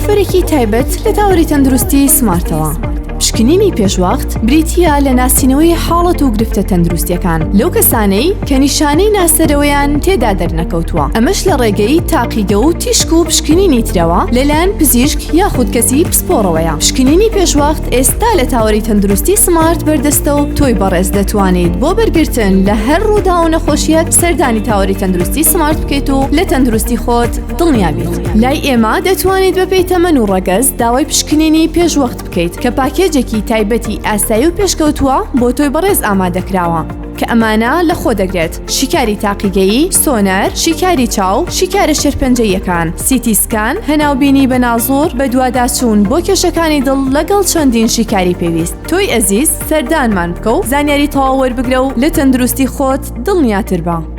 ئۆفەرێکی تایبەت لە تاوەری تەندروستی سمارتەوە. پشکنینی پێشوەخت بریتیە لە ناسینەوەی حاڵەت و گرفتە تەندروستیەکان لەو کەسانەی کە نیشانەی ناسەرەوەیان تێدا دەرنەکەوتووە. ئەمەش لە ڕێگەی تاقیگە و تیشک و پشکنینی ترەوە لەلایەن پزیشک یاخود کەسی پسپۆڕەوەیە. پشکنینی پێشوەخت ئێستا لە تاوەری تەندروستی سمارت بەردەستە و تۆی بەڕێز دەتوانیت بۆ بەرگرتن لە هەر ڕوودا و نەخۆشیەک سەردانی تاوەری تەندروستی سمارت بکەیت و لە تەندروستی خۆت دڵنیابیت. لای ئێمە دەتوانیت بە پێی تەمەن و ڕەگەز داوای پشکنینی پێشوەخت بکەیت کە پاکێجێکی تایبەتی ئاسایی و پێشکەوتووە بۆ تۆی بەڕێز ئامادەکراوە کە ئەمانە لە خۆ دەگرێت: شیکاری تاقیگەیی، سۆنەر، شیکاری چاو، شیکارە شێرپەنجەییەکان، سیتی سکان، هەناوبینی بە ناوزۆر بە دوواداچوون بۆ کێشەکانی دڵ لەگەڵ چەندین شیکاری پێویست. تۆی ئەزیز سەردانمان بکە و زانیاری تەواو وەربگرە و لە تەندروستی خۆت دڵنیاتر بە.